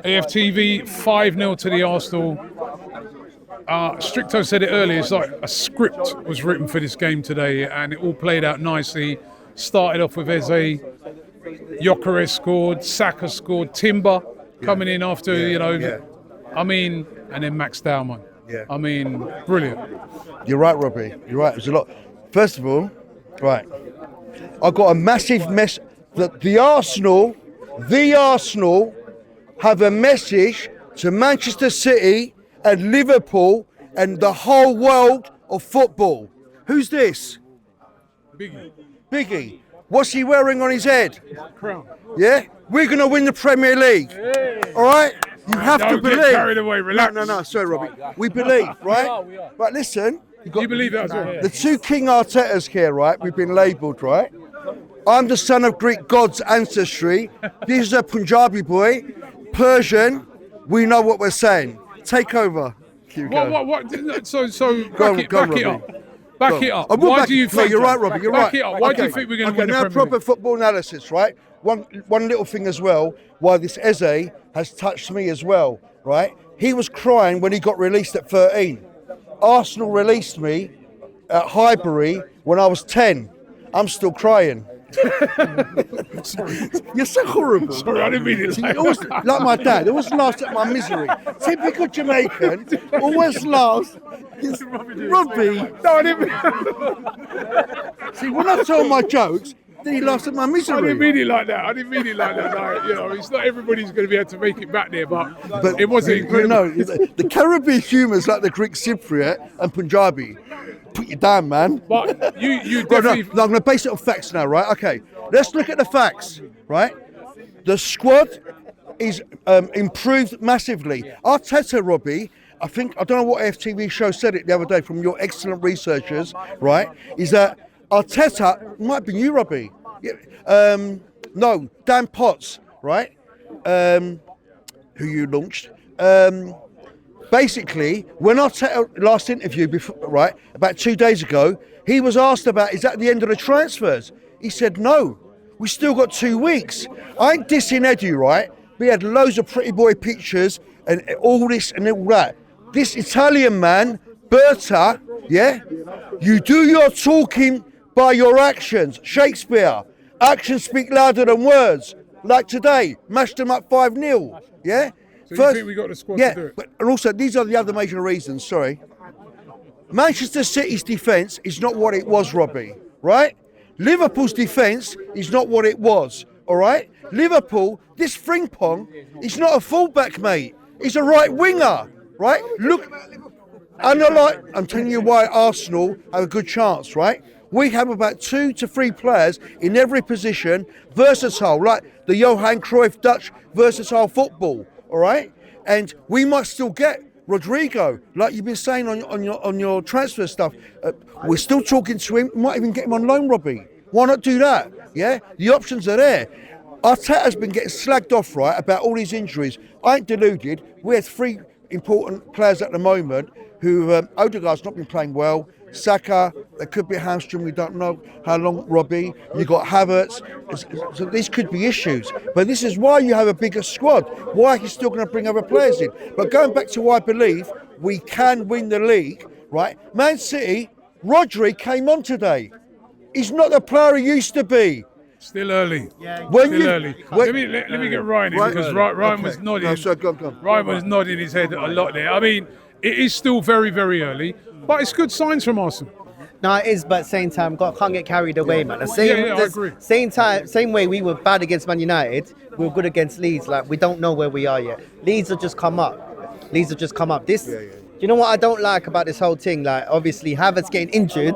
AFTV 5-0 to the Arsenal. Stricto said it earlier, it's like a script was written for this game today, and it all played out nicely. Started off with Eze, Gyökeres scored, Saka scored, Timber coming in after, I mean, and then Max Dowman. Yeah. I mean, brilliant. You're right, Robbie. You're right. There's a lot. First of all, right, I've got a massive mess. The Arsenal have a message to Manchester City and Liverpool and the whole world of football. Who's this? Biggie. What's he wearing on his head? Crown. Yeah? We're going to win the Premier League. Hey. All right? You have to believe. Don't get carried away, relax. No, sorry, Robbie. We believe, right? We are. Right, listen. You believe that as well? The two King Artetas here, right? We've been labelled, right? I'm the son of Greek gods' ancestry. This is a Punjabi boy. Persian. We know what we're saying. Take over. What? So Go back on, it Robbie. up. Back it up. I will Why back- do you No, think? you're right, Robbie. You're back right. it up. Why do you think we're going to win the now Premier proper League? football analysis, right? One little thing as well. Why this Eze has touched me as well, right? He was crying when he got released at 13. Arsenal released me at Highbury when I was 10. I'm still crying. Sorry. You're so horrible. Sorry, I didn't mean it. See, always, like my dad, always laughs at my misery. Typical Jamaican, always laughs. Robbie. No, I didn't. See, when I tell my jokes, then he laughs at my misery. I didn't mean it like that. Like, it's not everybody's going to be able to make it back there, but it wasn't incredible. The Caribbean humour is like the Greek Cypriot and Punjabi. Put you down, man. But you Right, definitely. no, I'm going to base it on facts now, right? Okay, let's look at the facts, right? The squad is improved massively. Arteta, Robbie, I don't know what AFTV show said it the other day from your excellent researchers, right? Is that Arteta, might be you, Robbie. No, Dan Potts, right? Who you launched. Basically, when Arteta last interviewed, before, right, about 2 days ago, he was asked about, is that the end of the transfers? He said, no, we still got 2 weeks. I ain't dissing Eddie, right? We had loads of pretty boy pictures and all this and all that. This Italian man, Berta, yeah? You do your talking by your actions. Shakespeare. Actions speak louder than words. Like today, mashed them up 5-0, yeah? So you think we got the squad to do it? And also, these are the other major reasons, sorry. Manchester City's defence is not what it was, Robbie, right? Liverpool's defence is not what it was, all right? Liverpool, this Frimpong, is not a fullback, mate. He's a right winger, right? Look, I'm telling you why Arsenal have a good chance, right? We have about 2 to 3 players in every position, versatile, like the Johan Cruyff Dutch versatile football, all right? And we might still get Rodrigo, like you've been saying on your transfer stuff. We're still talking to him. We might even get him on loan, Robbie. Why not do that? Yeah, the options are there. Arteta's been getting slagged off, right, about all these injuries. I ain't deluded. We have 3 important players at the moment who Odegaard's not been playing well. Saka, there could be a hamstring, we don't know how long, Robbie. You got Havertz, so these could be issues. But this is why you have a bigger squad, why he's still going to bring other players in. But going back to why I believe we can win the league, right? Man City, Rodri came on today. He's not the player he used to be. Still early. Early. Let me get Ryan in, because Ryan was nodding. No, sorry, go on. Ryan was nodding his head a lot there. I mean, it is still very, very early, but it's good signs from Arsenal. No, it is, but at the same time, can't get carried away, man. I agree. Same way we were bad against Man United, we were good against Leeds. Like, we don't know where we are yet. Leeds have just come up. You know what I don't like about this whole thing? Like, obviously, Havertz getting injured,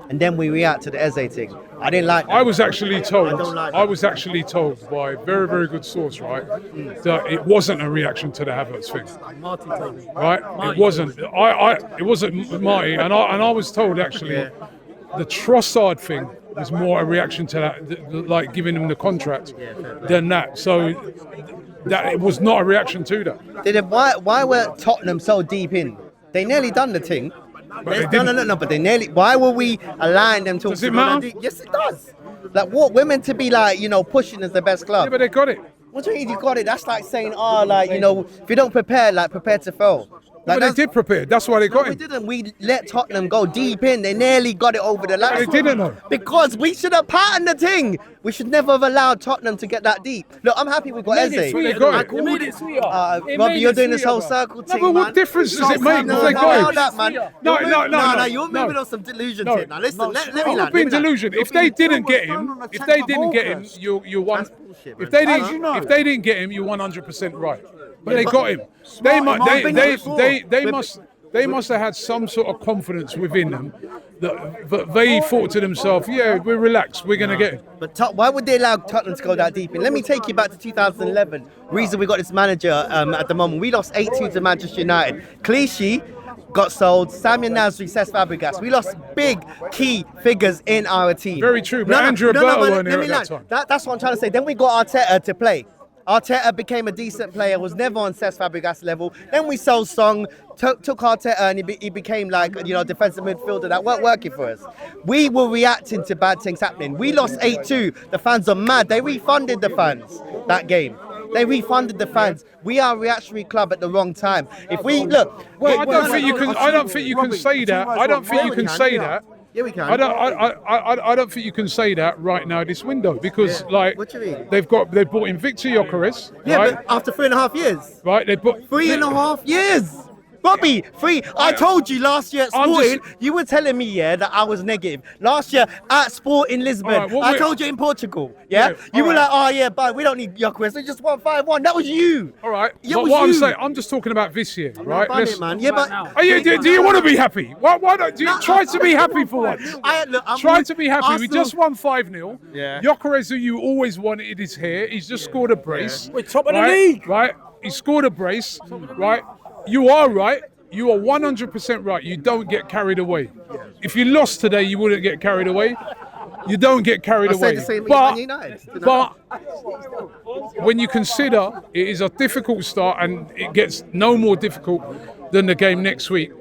and then we react to the Eze thing. I didn't like that. I was actually told by a very, very good source, right, that it wasn't a reaction to the Havertz thing. Right? It wasn't. It wasn't Marty, and I was told actually the Trossard thing was more a reaction to that, like giving him the contract, than that. So that it was not a reaction to that. Why were Tottenham so deep in? They nearly done the thing. But No. But they nearly. Why were we allowing them to? Does it matter? Yes, it does. Like, what? We're meant to be like, pushing as the best club. Yeah, but they got it. What do you mean you got it? That's like saying, if you don't prepare, prepare to fail. But they did prepare. That's why they got We him. didn't. We let Tottenham go deep in. They nearly got it over the line. They didn't though. Because we should have patterned the thing. We should never have allowed Tottenham to get that deep. Look, I'm happy we got Eze. They got it. It made it sweeter. Robbie, you're doing this whole circle thing, but what man. difference does it make? No, They got it. that, man. No, You're moving on some delusions here. Now, listen, let me I'm land. not being delusional. If they didn't get him, you won. bullshit, If man. they didn't get him, you're 100% right. But they got him. They must have had some sort of confidence within them that they thought to themselves, yeah, we're relaxed, we're going to get him. But why would they allow Tottenham to go that deep in? Let me take you back to 2011. Reason we got this manager at the moment. We lost 8-2 to Manchester United. Clichy got sold. Samuel Nasri, Cesc Fabregas. We lost big key figures in our team. Very true, but Andrea Berta weren't here at that time. That's what I'm trying to say. Then we got Arteta to play. Arteta became a decent player, was never on Cesc Fabregas level. Then we sold Song, took Arteta, and he became defensive midfielder that weren't working for us. We were reacting to bad things happening. We lost 8-2. The fans are mad. They refunded the fans that game. They refunded the fans. We are a reactionary club at the wrong time. If we look, I don't think you can say that. I don't think you can say that. Yeah, we can. I don't think you can say that right now this window because What do you mean? they brought in Victor Gyökeres. Yeah, right? but after 3.5 years. Right, they put 3.5 years. Robbie, I told you last year at Sporting, you were telling me, that I was negative. Last year at Sporting Lisbon, I told you in Portugal, you were like, but we don't need Gyökeres, we just won 5-1. That was you. All right, Yeah, but was what I'm you. saying, I'm just talking about this year, right? Ban it, man. Yeah, but Do you want to be happy? Why don't you try to be happy for once? Try to be happy. We just won 5-0. Yeah. Gyökeres, who you always wanted, is here. He's just scored a brace. We're top of the league. Right? He scored a brace. Right? You are right. You are 100% right. You don't get carried away. If you lost today, you wouldn't get carried away. You don't get carried away. I said the same about Man United. But when you consider it is a difficult start and it gets no more difficult than the game next week,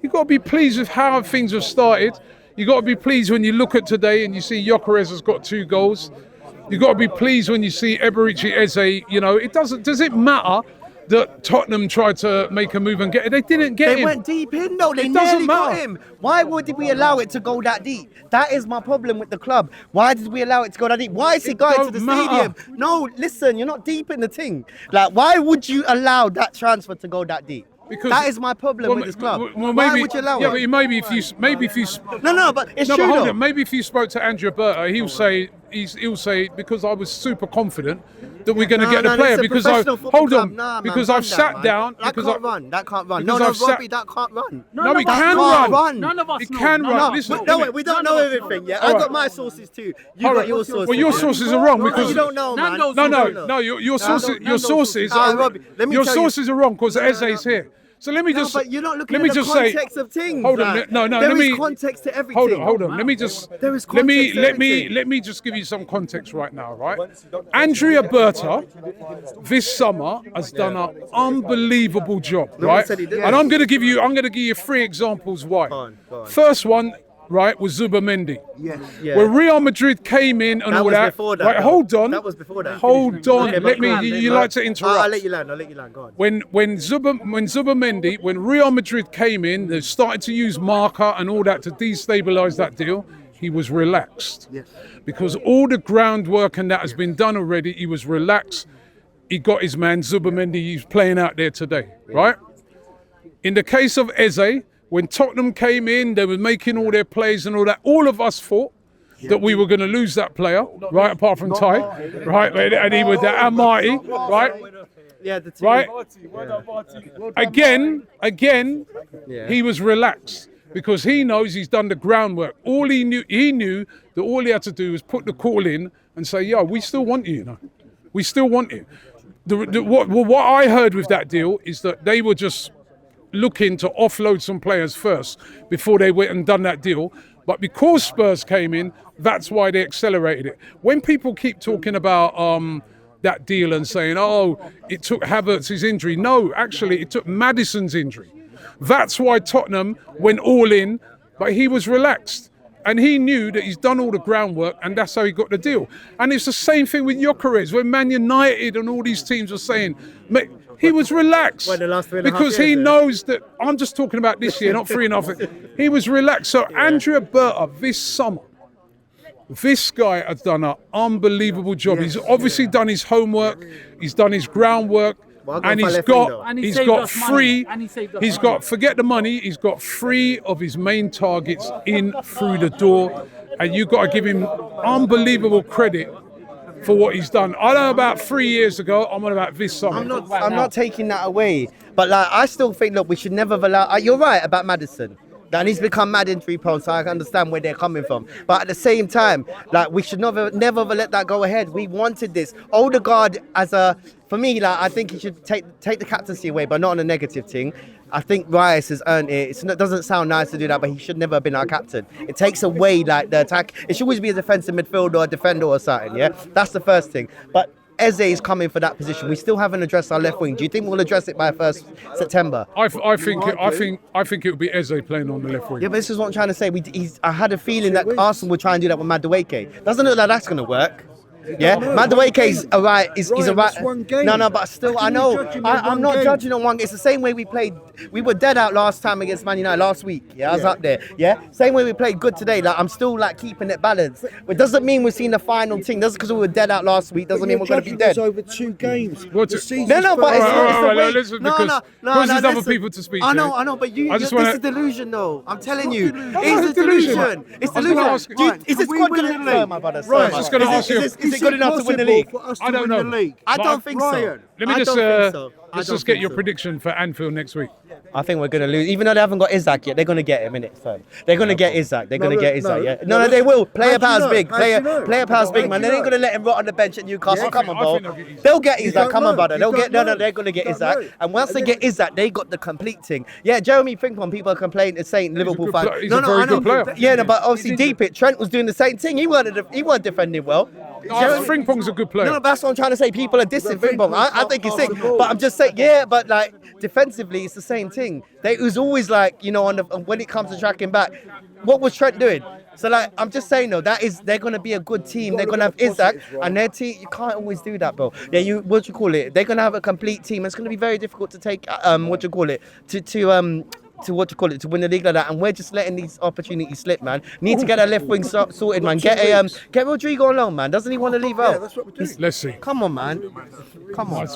you've got to be pleased with how things have started. You've got to be pleased when you look at today and you see Gyökeres has got 2 goals. You've got to be pleased when you see Eberici Eze. Does it matter that Tottenham tried to make a move and get it? They didn't get him. They went deep in, though. They It doesn't nearly got matter. him. Why would we allow it to go that deep? That is my problem with the club. Why did we allow it to go that deep? Why is he going to don't the matter. stadium? No, listen, you're not deep in the thing. Why would you allow that transfer to go that deep? Because that is my problem with this club. Why would you allow it? Yeah, but maybe if you No, but it's no, true but hold though. on. Maybe if you spoke to Andrea Berta, he'll say because I was super confident that we're going to get the player because I've sat down. That can't run. That can't run. because No, I've sat- Robbie, that can't run. No, it That can can't run. None of us It know. can No, run. no. Listen, No, wait, we don't know everything. Yeah, I All got right. my sources too. You All got right. your sources. Well, your sources are wrong No, because you don't know, man. Nando's no. Your sources Robbie, let me your tell you. sources are wrong because Eze's here. So let me No, just but you're not looking let me at the just say. context of things. Hold on, like, no. There Let is me context to everything. hold on. Let me just There is let me context to let me everything. let me just give you some context right now, right? Andrea Berta this summer has done an unbelievable job, No one right? said he didn't. And I'm going to give you 3 examples why. Go on. First one, right, was Zubamendi. Yeah. When Real Madrid came in and That all was that. before that, right, though. hold on. That was before that. Hold on. Okay, Let but me. go on, You like to interrupt. I'll let you land. Go on. When Zubamendi, when Real Madrid came in, they started to use marker and all that to destabilise that deal. He was relaxed. Yes. Because all the groundwork and that has been done already. He was relaxed. He got his man Zubamendi. He's playing out there today, right? In the case of Eze, when Tottenham came in, they were making all their plays and all that. All of us thought that we were going to lose that player, right? Apart from Ty, right? And he was that Marty, right? Yeah, the two. Right? Again, he was relaxed because he knows he's done the groundwork. He knew that all he had to do was put the call in and say, "Yeah, we still want you, you know. We still want you." What I heard with that deal is that they were just looking to offload some players first before they went and done that deal. But because Spurs came in, that's why they accelerated it. When people keep talking about that deal and saying, "Oh, it took Havertz's injury," no, actually, it took Maddison's injury. That's why Tottenham went all in, but he was relaxed. and he knew that he's done all the groundwork, and that's how he got the deal. And it's the same thing with Gyökeres. When Man United and all these teams were saying, mate, he was relaxed the last 3.5 because he years, yeah. knows that. I'm just talking about this year, not 3.5. He was relaxed. So Andrea Berta this summer, this guy has done an unbelievable job. He's obviously done his homework. He's done his groundwork. And he's got free. He's got, forget the money. He's got 3 of his main targets in through the door, and you got to give him unbelievable credit for what he's done. I know about 3 years ago. I'm on about this summer. I'm not taking that away, but like I still think, look, we should never have allowed. You're right about Maddison. And he's become mad injury prone, so I understand where they're coming from. But at the same time, like we should never let that go ahead. We wanted this. Odegaard for me, like I think he should take the captaincy away, but not on a negative thing. I think Rice has earned it. It doesn't sound nice to do that, but he should never have been our captain. It takes away like the attack. It should always be a defensive midfielder or a defender or something. Yeah, that's the first thing. But Eze is coming for that position. We still haven't addressed our left wing. Do you think we'll address it by 1st September? I think it would be Eze playing on the left wing. Yeah, but this is what I'm trying to say. I had a feeling that Arsenal would try and do that with Madueke. Doesn't look like that's going to work. Yeah, Madueke is alright. He's alright. No, but still, I know. I'm not judging on one game. It's the same way we played. We were dead out last time against Man United last week. Yeah, I was up there. Yeah, same way we played good today. Like I'm still like keeping it balanced. It doesn't mean we're seeing the final thing. Doesn't because we were dead out last week. Doesn't mean we're going to be dead. Over 2 games. No, but it's the way. Listen, because there's other people to speak to. I know, but this is delusion, though. I'm telling you, it's delusion. It's delusion. Is this squad going to confirm, my brother? Right, just going to ask you. Is it good enough to win the league? I don't know. I don't think so. Let me just get your prediction for Anfield next week. I think we're going to lose. Even though they haven't got Isaac yet, they're going to get him, innit? So they're going to get Isaac. They're going to get Isaac, yeah? No, they will. Player power's big. Player power's big, man. They ain't going to let him rot on the bench at Newcastle. Come on, bro. They'll get Isaac. Come on, brother. They're going to get Isaac. And once they get Isaac, they got the complete thing. Yeah, Jeremy Frimpong, people are complaining, saying Liverpool fans. He's a very good player. Yeah, but obviously deep it. Trent was doing the same thing. He weren't defending well. Frimpong's a good player. No, that's what I'm trying to say. People are dissing Frimpong. I think he's sick. But I'm just saying, yeah, but like defensively, it's the same thing. It was always like, you know, when it comes to tracking back, what was Trent doing? So like, I'm just saying though, they're gonna be a good team. They're gonna have Isaac and their team. You can't always do that, bro. Yeah, they're gonna have a complete team. It's gonna be very difficult to take to win the league like that, and we're just letting these opportunities slip, man. Need to get our left wing sorted, man. Get Rodrigo on loan, man. Doesn't he want to leave out? That's what we're doing. Let's see. Come on, man. Come on.